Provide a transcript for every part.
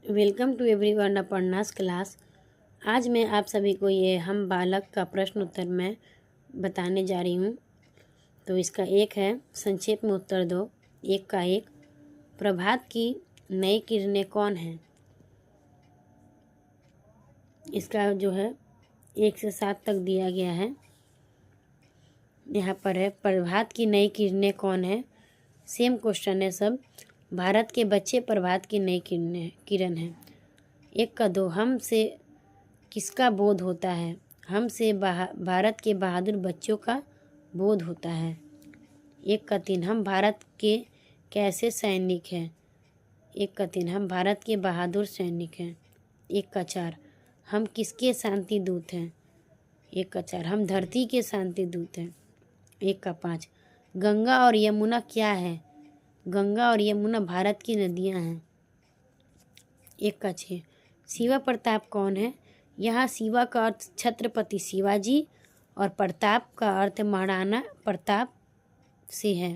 Welcome to everyone Aparna's class. आज मैं आप सभी को ये हम बालक का प्रश्न उत्तर मैं बताने जा रही हूँ। तो इसका एक है, संक्षेप में उत्तर दो। एक का एक, प्रभात की नई किरणें कौन है? इसका जो है 1 से 7 तक दिया गया है। यहाँ पर है, प्रभात की नई किरणें कौन है? सेम क्वेश्चन है सब। भारत के बच्चे प्रभात की नई किरण है। 1 का 2, हमसे किसका बोध होता है? हमसे भारत के बहादुर बच्चों का बोध होता है। 1 का 3, हम भारत के कैसे सैनिक हैं? 1 का 3, हम भारत के बहादुर सैनिक हैं। 1 का 4, हम किसके शांति दूत हैं? 1 का 4, हम धरती के शांति दूत हैं। 1 का 5, गंगा और यमुना क्या है? गंगा और यमुना भारत की नदियां हैं। 1 का 6, शिवा प्रताप कौन है? यहाँ शिवा का अर्थ छत्रपति शिवाजी और प्रताप का अर्थ महाराणा प्रताप से है।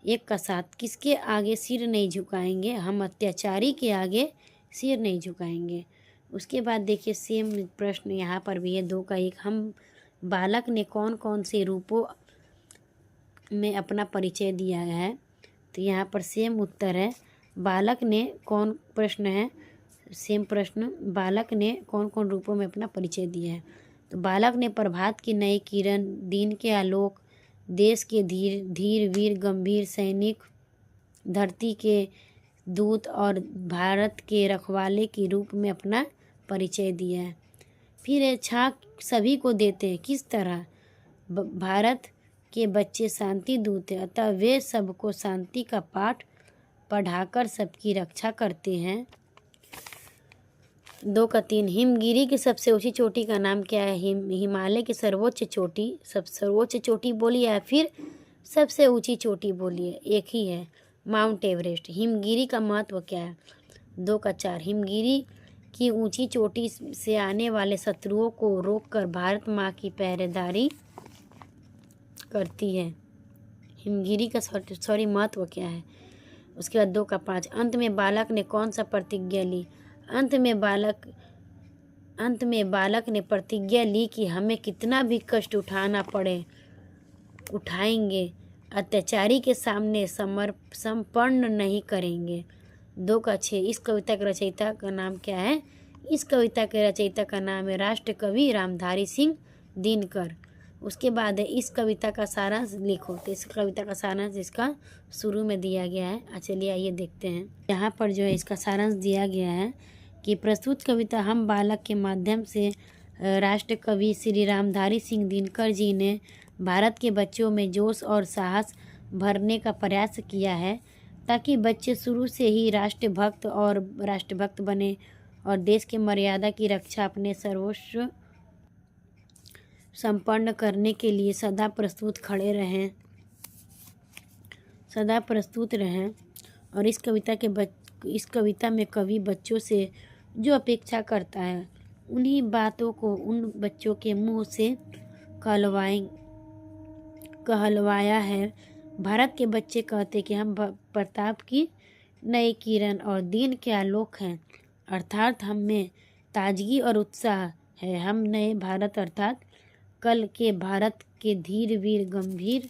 1 का 7, किसके आगे सिर नहीं झुकाएंगे? हम अत्याचारी के आगे सिर नहीं झुकाएंगे। उसके बाद देखिए सेम प्रश्न यहाँ पर भी है। 2 का 1, हम बालक ने कौन कौन से रूपों में अपना परिचय दिया है? तो यहाँ पर सेम उत्तर है, बालक ने कौन, प्रश्न है सेम प्रश्न, बालक ने कौन कौन रूपों में अपना परिचय दिया है? तो बालक ने प्रभात की नई किरण, दिन के आलोक, देश के धीर वीर गंभीर सैनिक, धरती के दूत और भारत के रखवाले के रूप में अपना परिचय दिया है। फिर छाप सभी को देते हैं, किस तरह? भारत के बच्चे शांति दूत हैं, अतः वे सबको शांति का पाठ पढ़ाकर सबकी रक्षा करते हैं। 2 का 3, हिमगिरी की सबसे ऊंची चोटी का नाम क्या है? हिमालय की सर्वोच्च चोटी, सर्वोच्च चोटी बोलिए या फिर सबसे ऊंची चोटी बोलिए, एक ही है, माउंट एवरेस्ट। हिमगिरी का महत्व क्या है? 2 का 4, हिमगिरी की ऊंची चोटी से आने वाले शत्रुओं को रोककर भारत माँ की पहरेदारी करती है। हिमगिरी का महत्व क्या है? उसके बाद 2 का 5, अंत में बालक ने कौन सा प्रतिज्ञा ली? अंत में बालक ने प्रतिज्ञा ली कि हमें कितना भी कष्ट उठाना पड़े उठाएंगे, अत्याचारी के सामने समर्पण नहीं करेंगे। 2 का 6, इस कविता के रचयिता का नाम क्या है? इस कविता के रचयिता का नाम है राष्ट्र कवि रामधारी सिंह दिनकर। उसके बाद है, इस कविता का सारांश लिखो। तो इस कविता का सारांश इसका शुरू में दिया गया है। चलिए आइए देखते हैं। यहाँ पर जो है इसका सारांश दिया गया है कि प्रस्तुत कविता हम बालक के माध्यम से राष्ट्र कवि श्री रामधारी सिंह दिनकर जी ने भारत के बच्चों में जोश और साहस भरने का प्रयास किया है, ताकि बच्चे शुरू से ही राष्ट्रभक्त बने और देश के मर्यादा की रक्षा अपने सर्वस्व संपन्न करने के लिए सदा प्रस्तुत रहें। और इस कविता में कवि बच्चों से जो अपेक्षा करता है उन्हीं बातों को उन बच्चों के मुंह से कहलवाया है। भारत के बच्चे कहते कि हम प्रताप की नई किरण और दिन के आलोक हैं, अर्थात हम में ताजगी और उत्साह है। हम नए भारत अर्थात कल के भारत के धीर वीर गंभीर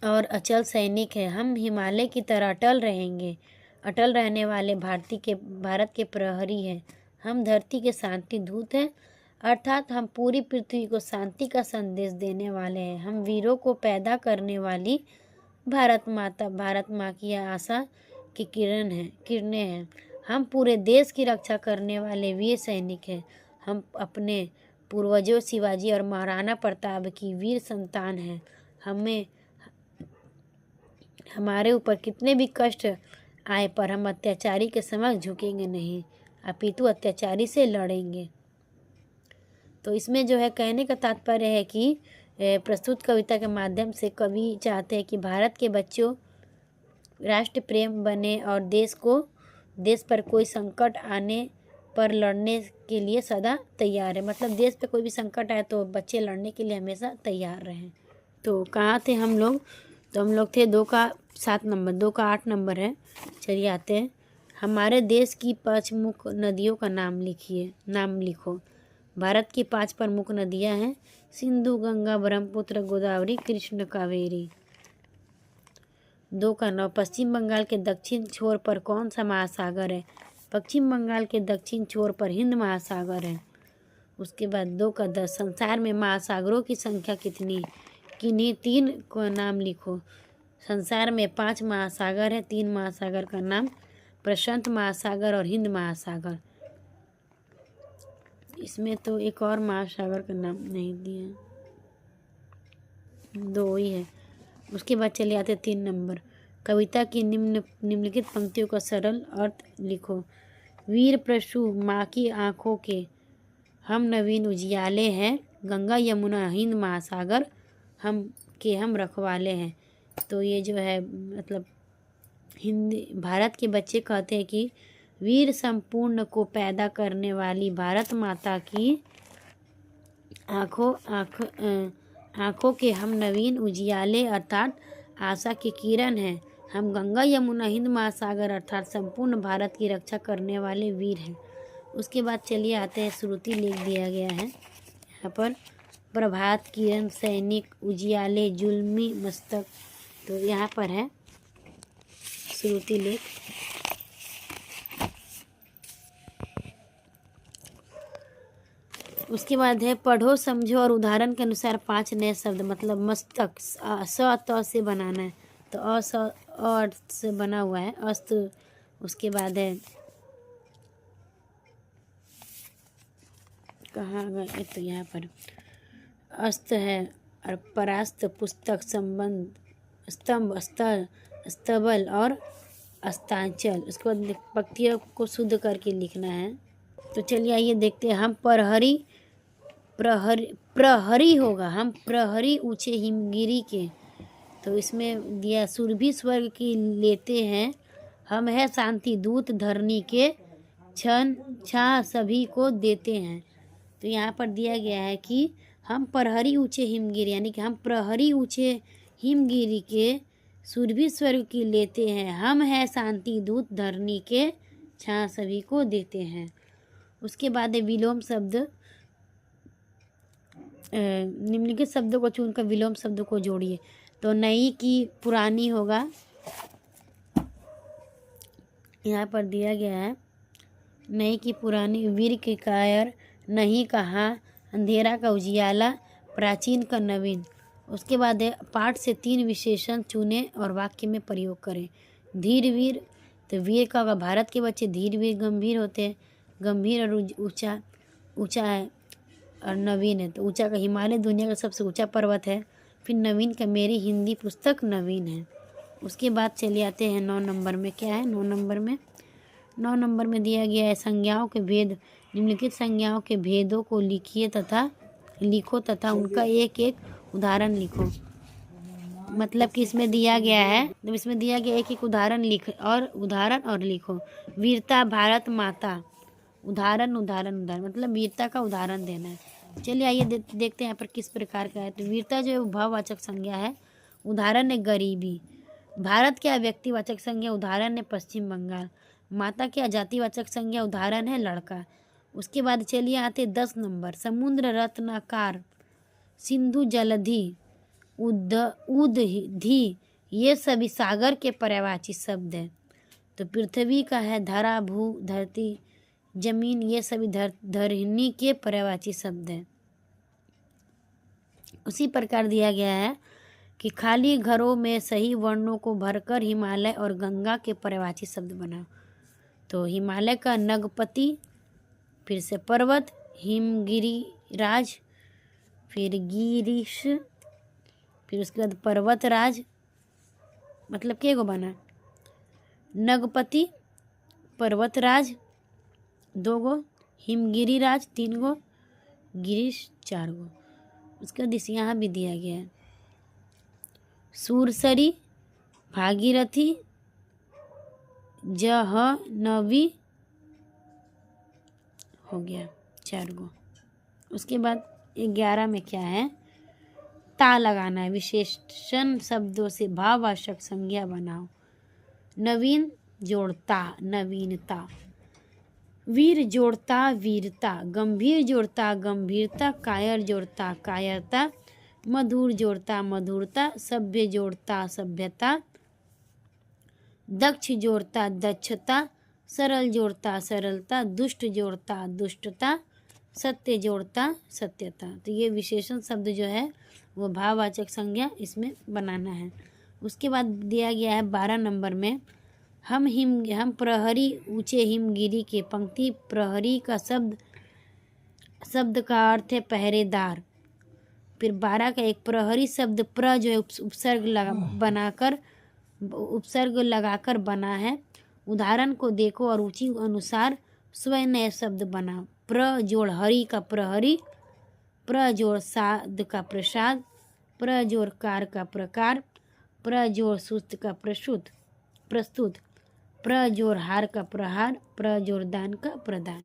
और अचल सैनिक है। हम हिमालय की तरह अटल रहेंगे, अटल रहने वाले भारत के प्रहरी हैं। हम धरती के शांति दूत हैं, अर्थात हम पूरी पृथ्वी को शांति का संदेश देने वाले हैं। हम वीरों को पैदा करने वाली भारत माँ की आशा की किरणें हैं। हम पूरे देश की रक्षा करने वाले वीर सैनिक हैं। हम अपने पूर्वजों शिवाजी और महाराणा प्रताप की वीर संतान हैं। हमारे ऊपर कितने भी कष्ट आए पर हम अत्याचारी के समक्ष झुकेंगे नहीं, अपितु अत्याचारी से लड़ेंगे। तो इसमें जो है कहने का तात्पर्य है कि प्रस्तुत कविता के माध्यम से कवि चाहते हैं कि भारत के बच्चों राष्ट्र प्रेम बने और देश पर कोई संकट आने पर लड़ने के लिए सदा तैयार है। मतलब देश पे कोई भी संकट आए तो बच्चे लड़ने के लिए हमेशा तैयार रहें। तो कहाँ थे हम लोग? तो हम लोग थे 2 का 7 नंबर, 2 का 8 नंबर है। चलिए आते हैं। हमारे देश की 5 मुख्य नदियों का नाम लिखो। भारत की 5 प्रमुख नदियां हैं, सिंधु, गंगा, ब्रह्मपुत्र, गोदावरी, कृष्ण, कावेरी। 2 का 9, पश्चिम बंगाल के दक्षिण छोर पर कौन सा महासागर है? पश्चिम बंगाल के दक्षिण छोर पर हिंद महासागर है। उसके बाद 2 का 10, संसार में महासागरों की संख्या कितनी? किन्हीं 3 को नाम लिखो। संसार में 5 महासागर है, 3 महासागर का नाम प्रशांत महासागर और हिंद महासागर। इसमें तो एक और महासागर का नाम नहीं दिया, 2 ही है। उसके बाद चले आते 3 नंबर। कविता की निम्नलिखित पंक्तियों का सरल अर्थ लिखो। वीर प्रसू माँ की आँखों के हम नवीन उजियाले हैं, गंगा यमुना हिंद महासागर हम रखवाले हैं। तो ये जो है मतलब हिंदी भारत के बच्चे कहते हैं कि वीर संपूर्ण को पैदा करने वाली भारत माता की आँखों के हम नवीन उजियाले अर्थात आशा की किरण हैं। हम गंगा यमुना हिंद महासागर अर्थात संपूर्ण भारत की रक्षा करने वाले वीर हैं। उसके बाद चलिए आते हैं, श्रुति लेख दिया गया है यहाँ पर। प्रभात किरण सैनिक उजियाले जुल्मी मस्तक, तो यहाँ पर है श्रुति लेख। उसके बाद है पढ़ो समझो और उदाहरण के अनुसार 5 नए शब्द, मतलब मस्तक स त से बनाना है, तो अ से बना हुआ है अस्त। उसके बाद है कहाँ गए, तो यहाँ पर अस्त है और परास्त पुस्तक संबंध स्तंभ स्तर स्तबल और अस्तांचल। उसके बाद पंक्तियों को शुद्ध करके लिखना है। तो चलिए आइए देखते हैं। हम प्रहरी होगा, हम प्रहरी ऊंचे हिमगिरी के, तो इसमें दिया सुरभि स्वर्ग की लेते हैं, हम है शांति दूत धरनी के क्षण छा सभी को देते हैं। तो यहाँ पर दिया गया है कि हम प्रहरी ऊंचे हिमगिरी, यानी कि हम प्रहरी ऊंचे हिमगिरी के सुरभि स्वर्ग की लेते हैं, हम है शांति दूत धरनी के छा सभी को देते हैं। उसके बाद है विलोम शब्द, निम्नलिखित शब्दों को चुनकर विलोम शब्दों को जोड़िए। तो नई की पुरानी होगा, यहाँ पर दिया गया है नई की पुरानी, वीर के कायर, नहीं कहाँ, अंधेरा का उजियाला, प्राचीन का नवीन। उसके बाद है पाठ से 3 विशेषण चुने और वाक्य में प्रयोग करें। धीर वीर, तो वीर का होगा भारत के बच्चे धीर वीर गंभीर होते हैं, गंभीर और ऊंचा है, और नवीन है तो ऊंचा का हिमालय दुनिया का सबसे ऊंचा पर्वत है। फिर नवीन का मेरी हिंदी पुस्तक नवीन है। उसके बाद चले आते हैं 9 नंबर में। क्या है 9 नंबर में दिया गया है संज्ञाओं के भेद, निम्नलिखित संज्ञाओं के भेदों को लिखो तथा उनका एक एक उदाहरण लिखो। मतलब कि इसमें दिया गया है, जब इसमें दिया गया एक एक उदाहरण और लिखो। वीरता भारत माता, उदाहरण मतलब वीरता का उदाहरण देना है। चलिए आइए देखते हैं यहाँ पर किस प्रकार का है। तो वीरता जो है भाववाचक संज्ञा है, उदाहरण है गरीबी। भारत क्या व्यक्तिवाचक संज्ञा, उदाहरण है पश्चिम बंगाल। माता क्या जातिवाचक संज्ञा, उदाहरण है लड़का। उसके बाद चलिए आते 10 नंबर। समुद्र रत्नाकार, सिंधु जलधि, उदधि, ये सभी सागर के पर्यायवाची शब्द है। तो पृथ्वी का है धरा, भू, धरती, जमीन, ये सभी धरनी के पर्यायवाची शब्द है। उसी प्रकार दिया गया है कि खाली घरों में सही वर्णों को भरकर हिमालय और गंगा के पर्यायवाची शब्द बनाओ। तो हिमालय का नगपति, फिर से पर्वत, हिमगिरिराज, फिर गिरीश, फिर उसके बाद पर्वतराज, मतलब के गो बना नगपति, पर्वतराज 2 गो, हिमगिरिराज 3 गो, गिरीश 4 गो। उसके बाद इस यहाँ भी दिया गया है सूरसरी, भागीरथी, जहनवी हो गया 4 गो। उसके बाद 11 में क्या है ता लगाना है। विशेषण शब्दों से भाववाचक संज्ञा बनाओ। नवीन जोड़ता नवीनता, वीर जोड़ता वीरता, गंभीर जोड़ता गंभीरता, कायर जोड़ता कायरता, मधुर जोड़ता मधुरता, सभ्य जोड़ता सभ्यता, दक्ष जोड़ता दक्षता, सरल जोड़ता सरलता, दुष्ट जोड़ता दुष्टता, सत्य जोड़ता सत्यता। तो ये विशेषण शब्द जो है वो भाववाचक संज्ञा इसमें बनाना है। उसके बाद दिया गया है 12 नंबर में, हम प्रहरी ऊंचे हिमगिरी के। पंक्ति प्रहरी का शब्द का अर्थ है पहरेदार। फिर 12 का एक प्रहरी शब्द प्र जो है उपसर्ग लगाकर बना है। उदाहरण को देखो और रुचि अनुसार स्वयं नए शब्द बनाओ। प्र जोड़ हरि का प्रहरी, प्र जोड़ साध का प्रसाद, प्र जोड़ कार का प्रकार, प्र जोड़ सुस्त का प्रस्तुत, प्र जोड़ हार का प्रहार, प्र जोड़ दान का प्रदान।